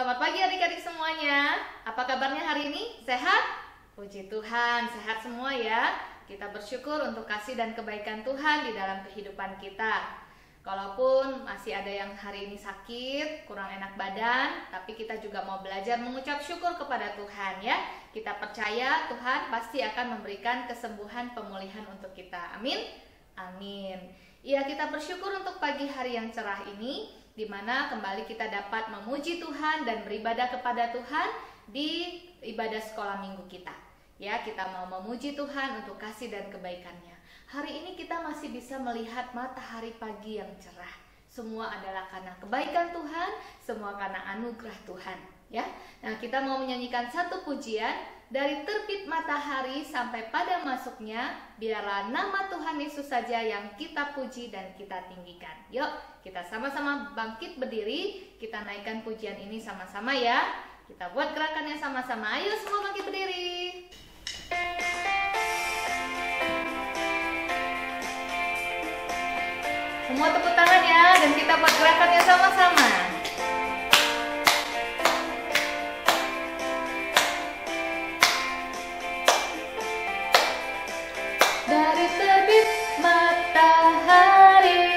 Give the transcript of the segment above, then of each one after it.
Selamat pagi adik-adik semuanya. Apa kabarnya hari ini? Sehat? Puji Tuhan, sehat semua ya. Kita bersyukur untuk kasih dan kebaikan Tuhan di dalam kehidupan kita. Kalaupun masih ada yang hari ini sakit, kurang enak badan, tapi kita juga mau belajar mengucap syukur kepada Tuhan ya. Kita percaya Tuhan pasti akan memberikan kesembuhan pemulihan untuk kita. Amin. Amin. Ya, kita bersyukur untuk pagi hari yang cerah ini, di mana kembali kita dapat memuji Tuhan dan beribadah kepada Tuhan di ibadah sekolah minggu kita. Ya, kita mau memuji Tuhan untuk kasih dan kebaikannya. Hari ini kita masih bisa melihat matahari pagi yang cerah. Semua adalah karena kebaikan Tuhan, semua karena anugerah Tuhan. Ya, nah kita mau menyanyikan satu pujian. Dari terbit matahari sampai pada masuknya, biarlah nama Tuhan Yesus saja yang kita puji dan kita tinggikan. Yuk, kita sama-sama bangkit berdiri, kita naikkan pujian ini sama-sama ya. Kita buat gerakannya sama-sama. Ayo semua bangkit berdiri. Semua tepuk tangan ya, dan kita buat gerakannya sama-sama. Dari terbit matahari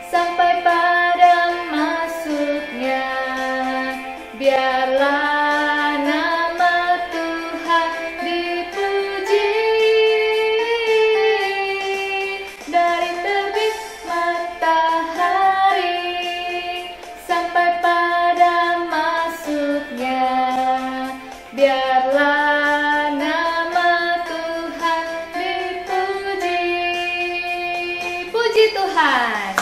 sampai pada masuknya, biarlah nama Tuhan dipuji. Dari terbit matahari sampai pada masuknya, biarlah Tuhan. Puji Tuhan.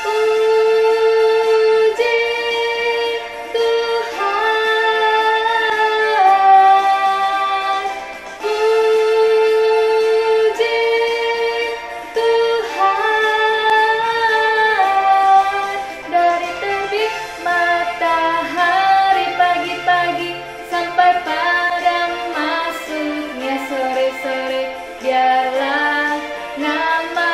Puji Tuhan. Dari terbit matahari pagi-pagi sampai pada masuknya sore-sore, biarlah nama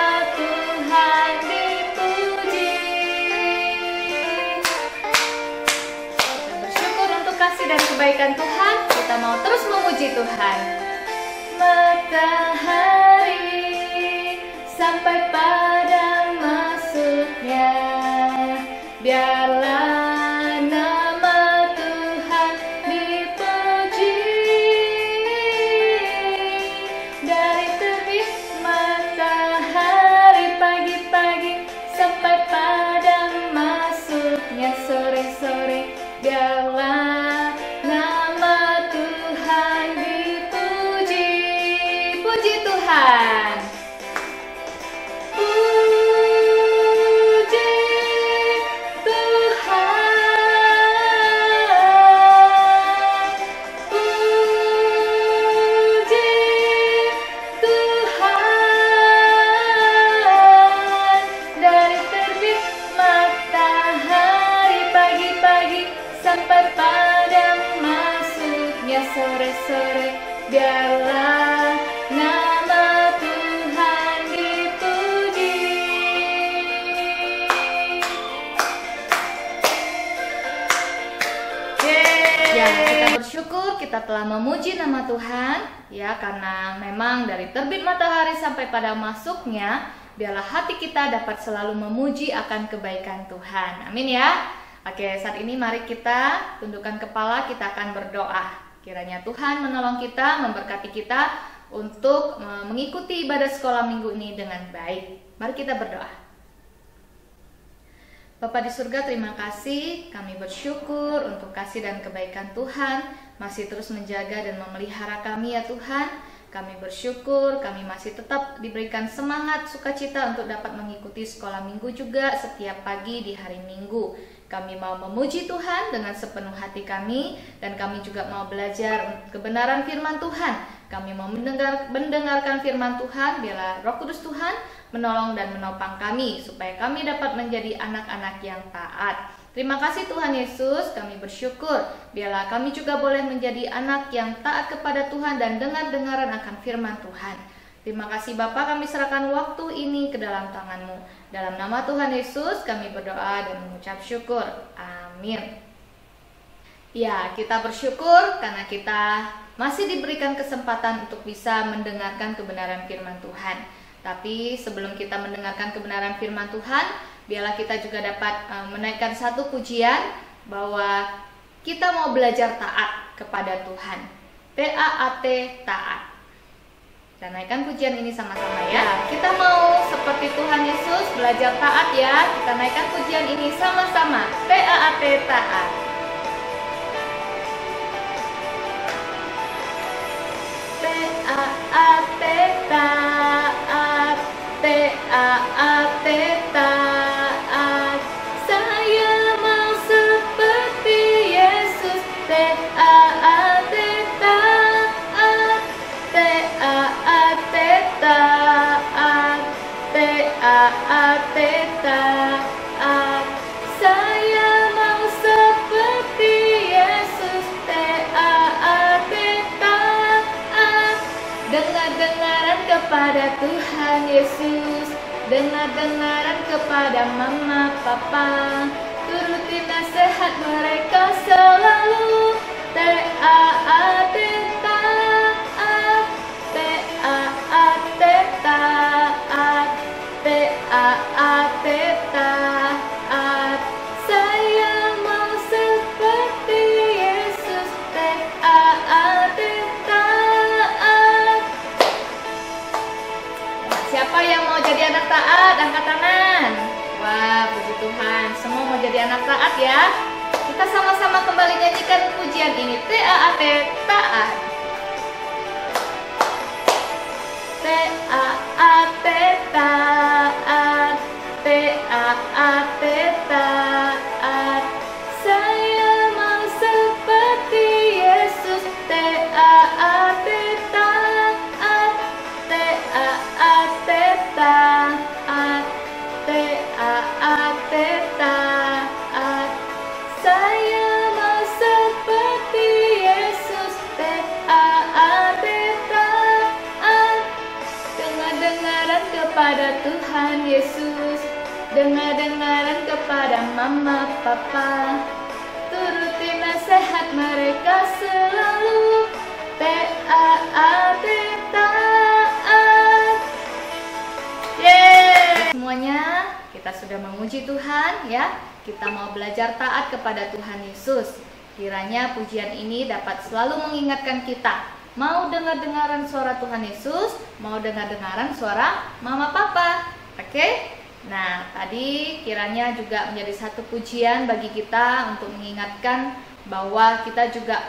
dan kebaikan Tuhan, kita mau terus memuji Tuhan. Matahari sampai pada masuknya, biarlah nama Tuhan dipuji. Dari terbit matahari pagi-pagi sampai pada masuknya sore-sore, biarlah Tuhan. Puji Tuhan. Puji Tuhan. Dari terbit matahari pagi-pagi sampai pada masuknya sore-sore, biarlah nama Tuhan dipuji. Ya, kita bersyukur kita telah memuji nama Tuhan ya, karena memang dari terbit matahari sampai pada masuknya, biarlah hati kita dapat selalu memuji akan kebaikan Tuhan. Amin ya. Oke, saat ini mari kita tundukkan kepala, kita akan berdoa. Kiranya Tuhan menolong kita, memberkati kita untuk mengikuti ibadah sekolah minggu ini dengan baik. Mari kita berdoa. Bapa di surga, terima kasih. Kami bersyukur untuk kasih dan kebaikan Tuhan masih terus menjaga dan memelihara kami ya Tuhan. Kami bersyukur kami masih tetap diberikan semangat, sukacita untuk dapat mengikuti sekolah minggu juga setiap pagi di hari Minggu. Kami mau memuji Tuhan dengan sepenuh hati kami, dan kami juga mau belajar kebenaran firman Tuhan. Kami mau mendengarkan firman Tuhan, biarlah Roh Kudus Tuhan menolong dan menopang kami, supaya kami dapat menjadi anak-anak yang taat. Terima kasih Tuhan Yesus, kami bersyukur. Biarlah kami juga boleh menjadi anak yang taat kepada Tuhan dan dengar-dengaran akan firman Tuhan. Terima kasih Bapa, kami serahkan waktu ini ke dalam tangan-Mu. Dalam nama Tuhan Yesus kami berdoa dan mengucap syukur. Amin. Ya, kita bersyukur karena kita masih diberikan kesempatan untuk bisa mendengarkan kebenaran firman Tuhan. Tapi sebelum kita mendengarkan kebenaran firman Tuhan, biarlah kita juga dapat menaikkan satu pujian bahwa kita mau belajar taat kepada Tuhan. T-A-A-T, taat. Dan naikkan pujian ini sama-sama ya. Kita mau seperti Tuhan Yesus belajar taat ya. Kita naikkan pujian ini sama-sama. T-A-A-T, taat. T-A-A-T, taat. T-A-A-T, taat. Saya mau seperti Yesus. T-A-A-T, taat. T-A-A-T, taat. T-A-A-T, taat. Saya mau seperti Yesus. T-A-A-T, taat. Dengar-dengaran kepada Tuhan Yesus, dengar-dengaran kepada mama papa, turuti nasihat mereka selalu. T-A-A-T, taat. T-A-A-T, taat. T-A-A-T, taat. Saya mau seperti Yesus. T-A-A-T, taat. Siapa yang mau jadi anak taat? Angkat tangan. Wah, puji Tuhan. Semua mau jadi anak taat ya. Kita sama-sama kembali nyanyikan pujian ini. T-A-A-T, taat. T-A-A-T, taat. T-A-A-T, taat. Saya mau seperti Yesus. T-A-A-T, taat. T-A-A-T, taat. T-A-A-T, taat. Saya mau seperti Yesus. T-A-A-T, taat. Dengar-dengaran kepada Tuhan Yesus, dengar-dengaran kepada mama papa, turuti nasihat mereka selalu. T-A-A-T, taat. Yeay! Semuanya kita sudah memuji Tuhan ya. Kita mau belajar taat kepada Tuhan Yesus. Kiranya pujian ini dapat selalu mengingatkan kita, mau dengar-dengaran suara Tuhan Yesus, mau dengar-dengaran suara mama papa. Oke? Nah, tadi kiranya juga menjadi satu pujian bagi kita untuk mengingatkan bahwa kita juga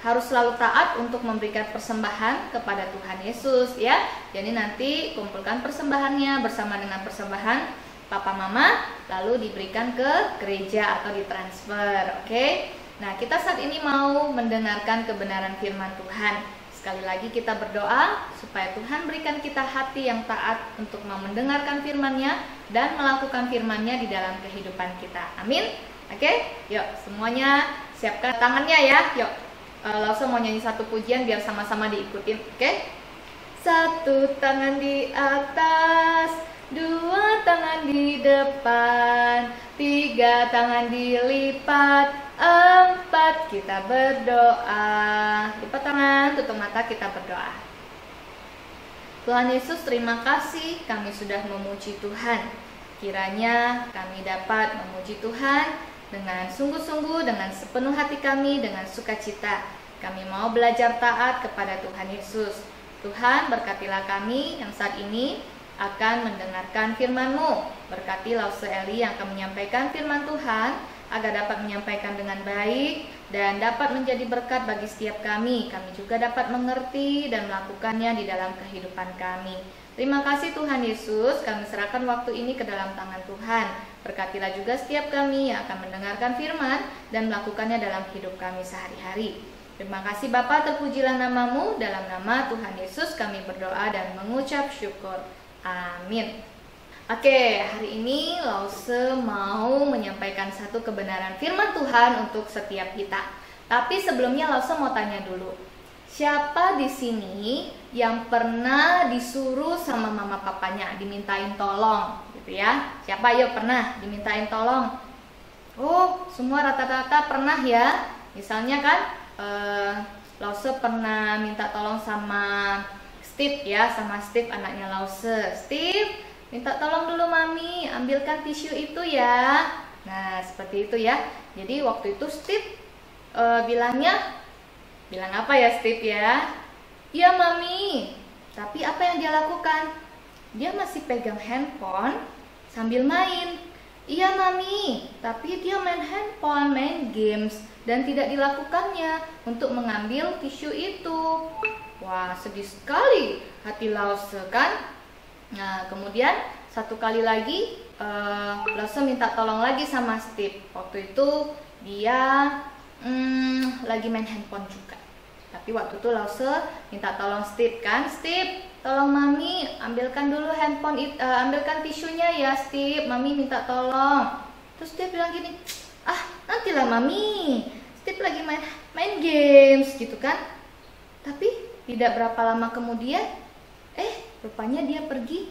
harus selalu taat untuk memberikan persembahan kepada Tuhan Yesus ya. Jadi nanti kumpulkan persembahannya bersama dengan persembahan papa mama, lalu diberikan ke gereja atau ditransfer. Oke? Nah, kita saat ini mau mendengarkan kebenaran firman Tuhan. Sekali lagi kita berdoa supaya Tuhan berikan kita hati yang taat untuk mau mendengarkan firman-Nya dan melakukan firman-Nya di dalam kehidupan kita. Amin. Oke, yuk semuanya siapkan tangannya ya. Yuk, langsung mau nyanyi satu pujian biar sama-sama diikutin. Oke? Satu tangan di atas, dua tangan di depan, tiga tangan dilipat, empat kita berdoa. Lipat tangan, tutup mata, kita berdoa. Tuhan Yesus, terima kasih kami sudah memuji Tuhan. Kiranya kami dapat memuji Tuhan dengan sungguh-sungguh, dengan sepenuh hati kami, dengan sukacita. Kami mau belajar taat kepada Tuhan Yesus. Tuhan, berkatilah kami yang saat ini akan mendengarkan firman-Mu. Berkati Lause Eli yang akan menyampaikan firman Tuhan, agar dapat menyampaikan dengan baik dan dapat menjadi berkat bagi setiap kami. Kami juga dapat mengerti dan melakukannya di dalam kehidupan kami. Terima kasih Tuhan Yesus, kami serahkan waktu ini ke dalam tangan Tuhan. Berkatilah juga setiap kami yang akan mendengarkan firman dan melakukannya dalam hidup kami sehari-hari. Terima kasih Bapa, terpujilah nama-Mu. Dalam nama Tuhan Yesus kami berdoa dan mengucap syukur. Amin. Oke, hari ini Lause mau menyampaikan satu kebenaran firman Tuhan untuk setiap kita. Tapi sebelumnya Lause mau tanya dulu. Siapa di sini yang pernah disuruh sama mama papanya dimintain tolong gitu ya? Siapa yuk pernah dimintain tolong? Oh, semua rata-rata pernah ya. Misalnya kan Lause pernah minta tolong sama Steve ya, sama Steve anaknya Lause. Steve, minta tolong dulu mami, ambilkan tisu itu ya. Nah, seperti itu ya. Jadi waktu itu Steve bilang apa ya Steve ya? Iya mami. Tapi apa yang dia lakukan? Dia masih pegang handphone sambil main. Iya mami, tapi dia main handphone, main games, dan tidak dilakukannya untuk mengambil tisu itu. Wah, sedih sekali hati Lause kan. Nah, kemudian satu kali lagi Lause minta tolong lagi sama Steve. Waktu itu dia lagi main handphone juga. Tapi waktu itu Lause minta tolong Steve kan, Steve, tolong mami ambilkan dulu handphone ambilkan tisunya ya Steve, mami minta tolong. Terus dia bilang gini, nantilah mami, Steve lagi main games gitu kan. Tapi tidak berapa lama kemudian rupanya dia pergi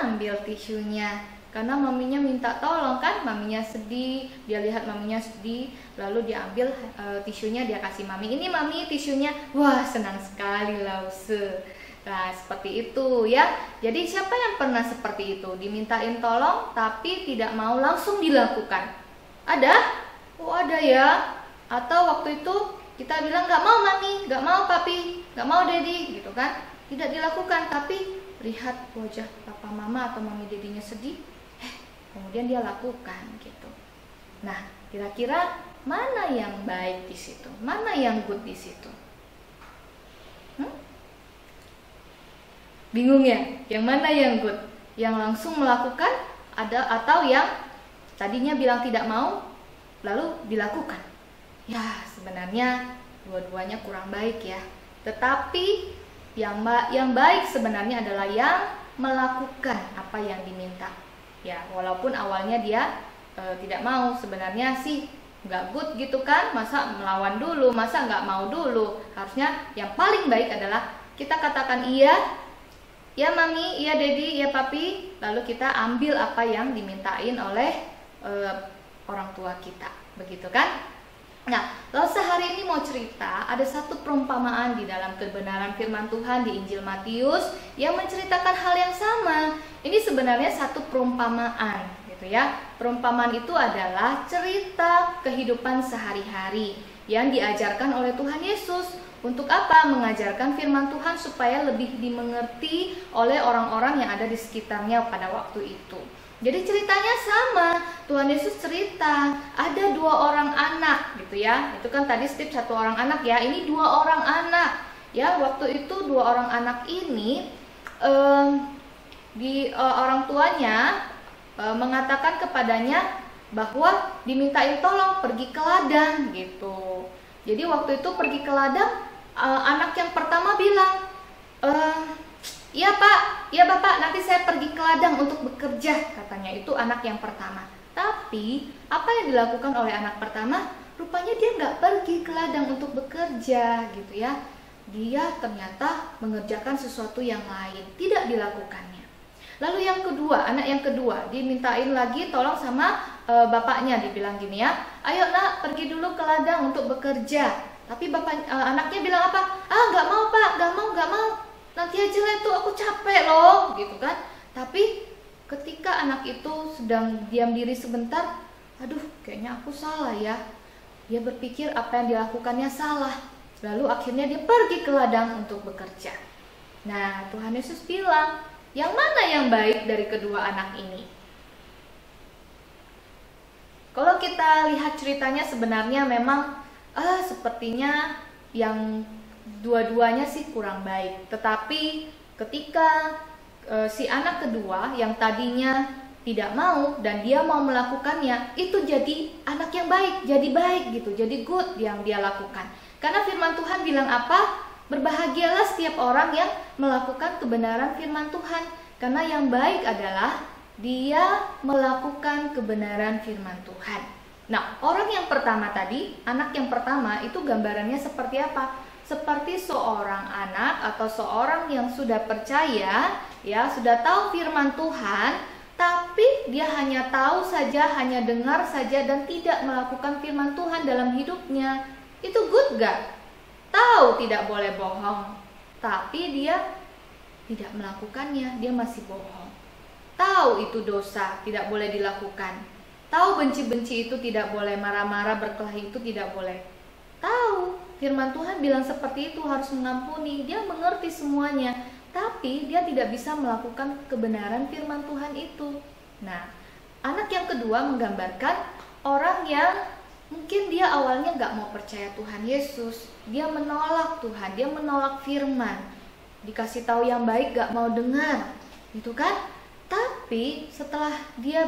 ambil tisunya karena maminya minta tolong kan. Maminya sedih, dia lihat maminya sedih, lalu dia ambil tisunya, dia kasih mami, ini mami tisunya. Wah, senang sekali Lause. Nah, seperti itu ya. Jadi siapa yang pernah seperti itu? Dimintain tolong tapi tidak mau langsung dilakukan. Ada? Oh, ada ya. Atau waktu itu kita bilang gak mau mami, gak mau papi, gak mau daddy gitu kan. Tidak dilakukan, tapi lihat wajah papa mama atau mami dedinya sedih, kemudian dia lakukan gitu. Nah, kira-kira mana yang baik di situ? Mana yang good di situ? Bingung ya? Yang mana yang good? Yang langsung melakukan atau yang tadinya bilang tidak mau lalu dilakukan? Ya, sebenarnya dua-duanya kurang baik ya. Tetapi yang baik sebenarnya adalah yang melakukan apa yang diminta. Ya, walaupun awalnya dia tidak mau, sebenarnya sih nggak good gitu kan. Masa melawan dulu, masa nggak mau dulu. Harusnya yang paling baik adalah kita katakan iya, ya mami, iya daddy, ya papi, lalu kita ambil apa yang dimintain oleh orang tua kita, begitu kan. Nah, Lause hari ini mau cerita, ada satu perumpamaan di dalam kebenaran firman Tuhan di Injil Matius yang menceritakan hal yang sama. Ini sebenarnya satu perumpamaan gitu ya. Perumpamaan itu adalah cerita kehidupan sehari-hari yang diajarkan oleh Tuhan Yesus. Untuk apa? Mengajarkan firman Tuhan supaya lebih dimengerti oleh orang-orang yang ada di sekitarnya pada waktu itu. Jadi ceritanya sama. Tuhan Yesus cerita ada 2 orang anak gitu ya. Itu kan tadi Steve 1 orang anak ya. Ini 2 orang anak ya. Waktu itu 2 orang anak ini orang tuanya mengatakan kepadanya bahwa dimintain tolong pergi ke ladang gitu. Jadi waktu itu pergi ke ladang, anak yang pertama bilang, iya pak, iya bapak, nanti saya pergi ke ladang untuk bekerja, katanya. Itu anak yang pertama. Tapi apa yang dilakukan oleh anak pertama? Rupanya dia nggak pergi ke ladang untuk bekerja gitu ya. Dia ternyata mengerjakan sesuatu yang lain, tidak dilakukannya. Lalu yang kedua, anak yang kedua dimintain lagi tolong sama bapaknya, dibilang gini ya, ayo nak pergi dulu ke ladang untuk bekerja. Tapi anaknya bilang apa? Nggak mau pak, nggak mau. Nanti aja lah itu, aku capek loh, gitu kan. Tapi ketika anak itu sedang diam diri sebentar, aduh kayaknya aku salah ya. Dia berpikir apa yang dilakukannya salah. Lalu akhirnya dia pergi ke ladang untuk bekerja. Nah, Tuhan Yesus bilang, yang mana yang baik dari kedua anak ini? Kalau kita lihat ceritanya sebenarnya memang sepertinya yang dua-duanya sih kurang baik. Tetapi ketika si anak kedua yang tadinya tidak mau dan dia mau melakukannya, itu jadi anak yang baik, jadi baik gitu, jadi good yang dia lakukan. Karena firman Tuhan bilang apa? Berbahagialah setiap orang yang melakukan kebenaran firman Tuhan. Karena yang baik adalah dia melakukan kebenaran firman Tuhan. Nah, orang yang pertama tadi, anak yang pertama itu gambarannya seperti apa? Seperti seorang anak atau seorang yang sudah percaya, ya, sudah tahu firman Tuhan, tapi dia hanya tahu saja, hanya dengar saja dan tidak melakukan firman Tuhan dalam hidupnya. Itu good gak? Tahu tidak boleh bohong, tapi dia tidak melakukannya, dia masih bohong. Tahu itu dosa, tidak boleh dilakukan. Tahu benci-benci itu tidak boleh, marah-marah, berkelahi itu tidak boleh. Tahu firman Tuhan bilang seperti itu, harus mengampuni. Dia mengerti semuanya, tapi dia tidak bisa melakukan kebenaran firman Tuhan itu. Nah, anak yang kedua menggambarkan orang yang mungkin dia awalnya gak mau percaya Tuhan Yesus. Dia menolak Tuhan, dia menolak firman. Dikasih tahu yang baik gak mau dengar, gitu kan? Tapi setelah dia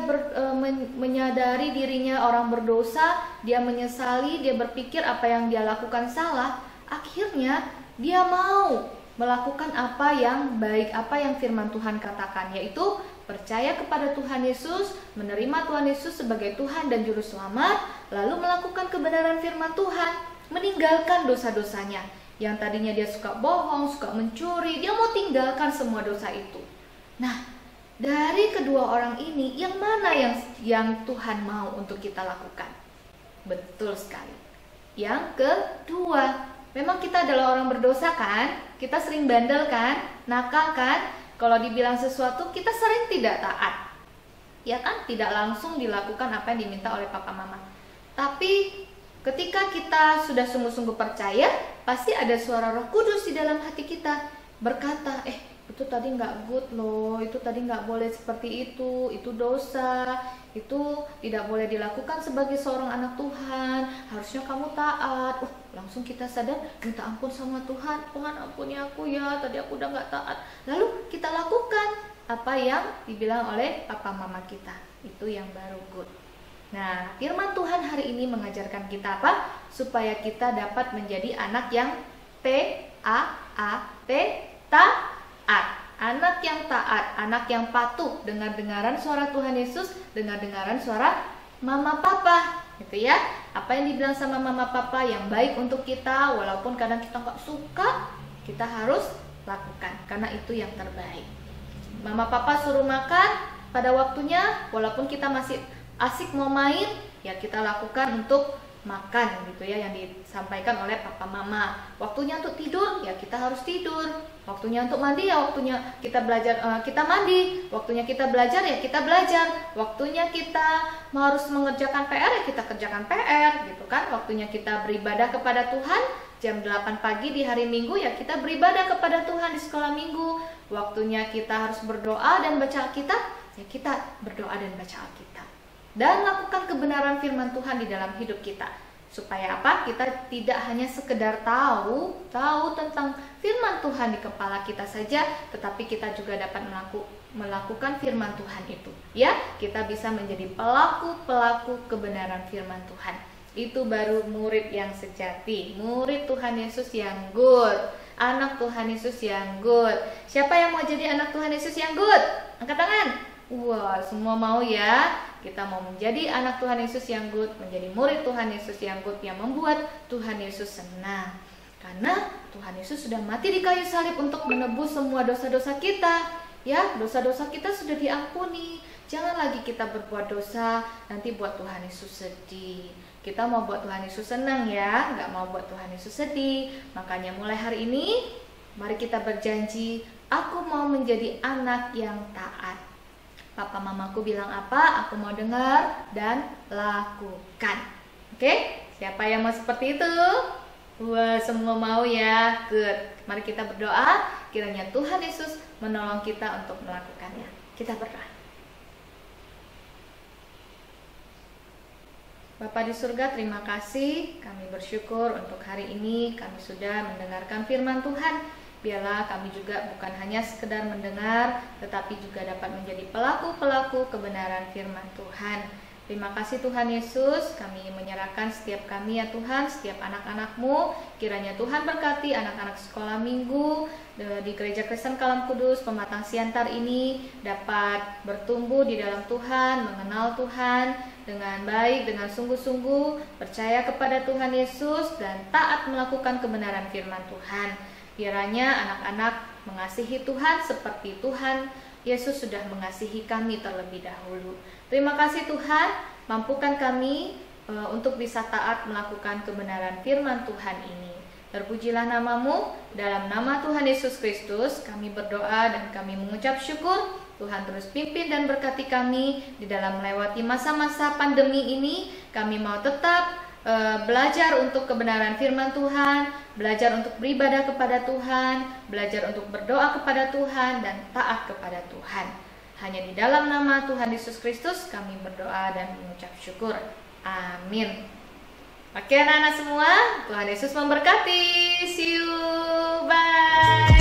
menyadari dirinya orang berdosa, dia menyesali, dia berpikir apa yang dia lakukan salah, akhirnya dia mau melakukan apa yang baik, apa yang firman Tuhan katakan, yaitu percaya kepada Tuhan Yesus, menerima Tuhan Yesus sebagai Tuhan dan Juru Selamat, lalu melakukan kebenaran firman Tuhan, meninggalkan dosa-dosanya. Yang tadinya dia suka bohong, suka mencuri, dia mau tinggalkan semua dosa itu. Nah, dari kedua orang ini, yang mana yang Tuhan mau untuk kita lakukan? Betul sekali. Yang kedua, memang kita adalah orang berdosa kan? Kita sering bandel kan? Nakal kan? Kalau dibilang sesuatu, kita sering tidak taat. Ya kan? Tidak langsung dilakukan apa yang diminta oleh papa mama. Tapi ketika kita sudah sungguh-sungguh percaya, pasti ada suara Roh Kudus di dalam hati kita berkata, itu tadi nggak good loh, itu tadi nggak boleh seperti itu dosa, itu tidak boleh dilakukan sebagai seorang anak Tuhan, harusnya kamu taat. Langsung kita sadar, minta ampun sama Tuhan, Tuhan ampuni aku ya, tadi aku udah nggak taat. Lalu kita lakukan apa yang dibilang oleh papa mama kita, itu yang baru good. Nah, firman Tuhan hari ini mengajarkan kita apa? Supaya kita dapat menjadi anak yang T-A-A-T, taat. Anak yang taat, anak yang patuh, dengar-dengaran suara Tuhan Yesus, dengar-dengaran suara mama papa, gitu ya. Apa yang dibilang sama mama papa yang baik untuk kita, walaupun kadang kita nggak suka, kita harus lakukan, karena itu yang terbaik. Mama papa suruh makan pada waktunya, walaupun kita masih asik mau main, ya kita lakukan untuk makan, gitu ya, yang disampaikan oleh papa mama. Waktunya untuk tidur, ya kita harus tidur. Waktunya untuk mandi, ya waktunya kita belajar, kita mandi. Waktunya kita belajar, ya kita belajar. Waktunya kita harus mengerjakan PR, ya kita kerjakan PR, gitu kan. Waktunya kita beribadah kepada Tuhan jam 8 pagi di hari Minggu, ya kita beribadah kepada Tuhan di sekolah Minggu. Waktunya kita harus berdoa dan baca Alkitab, ya kita berdoa dan baca Alkitab. Dan lakukan kebenaran firman Tuhan di dalam hidup kita. Supaya apa? Kita tidak hanya sekedar tahu tentang firman Tuhan di kepala kita saja, tetapi kita juga dapat melakukan firman Tuhan itu. Ya, kita bisa menjadi pelaku kebenaran firman Tuhan. Itu baru murid yang sejati, murid Tuhan Yesus yang good, anak Tuhan Yesus yang good. Siapa yang mau jadi anak Tuhan Yesus yang good? Angkat tangan. Wah, semua mau ya. Kita mau menjadi anak Tuhan Yesus yang good, menjadi murid Tuhan Yesus yang good, yang membuat Tuhan Yesus senang. Karena Tuhan Yesus sudah mati di kayu salib untuk menebus semua dosa-dosa kita. Ya, dosa-dosa kita sudah diampuni. Jangan lagi kita berbuat dosa, nanti buat Tuhan Yesus sedih. Kita mau buat Tuhan Yesus senang ya, nggak mau buat Tuhan Yesus sedih. Makanya mulai hari ini, mari kita berjanji, aku mau menjadi anak yang taat. Papa mamaku bilang apa, aku mau dengar dan lakukan. Oke? Siapa yang mau seperti itu? Wah, semua mau ya. Good. Mari kita berdoa, kiranya Tuhan Yesus menolong kita untuk melakukannya. Kita berdoa. Bapa di surga, terima kasih. Kami bersyukur untuk hari ini kami sudah mendengarkan firman Tuhan. Biarlah kami juga bukan hanya sekedar mendengar, tetapi juga dapat menjadi pelaku kebenaran firman Tuhan. Terima kasih Tuhan Yesus, kami menyerahkan setiap kami ya Tuhan, setiap anak-anak-Mu. Kiranya Tuhan berkati anak-anak sekolah minggu di Gereja Kristen Kalam Kudus Pematang Siantar ini dapat bertumbuh di dalam Tuhan, mengenal Tuhan dengan baik, dengan sungguh-sungguh, percaya kepada Tuhan Yesus dan taat melakukan kebenaran firman Tuhan. Kiranya anak-anak mengasihi Tuhan seperti Tuhan Yesus sudah mengasihi kami terlebih dahulu. Terima kasih Tuhan, mampukan kami untuk bisa taat melakukan kebenaran firman Tuhan ini. Terpujilah namamu, dalam nama Tuhan Yesus Kristus kami berdoa dan kami mengucap syukur. Tuhan terus pimpin dan berkati kami di dalam melewati masa-masa pandemi ini. Kami mau tetap belajar untuk kebenaran firman Tuhan, belajar untuk beribadah kepada Tuhan, belajar untuk berdoa kepada Tuhan, dan taat kepada Tuhan. Hanya di dalam nama Tuhan Yesus Kristus kami berdoa dan mengucap syukur. Amin. Oke anak-anak semua, Tuhan Yesus memberkati. See you, bye.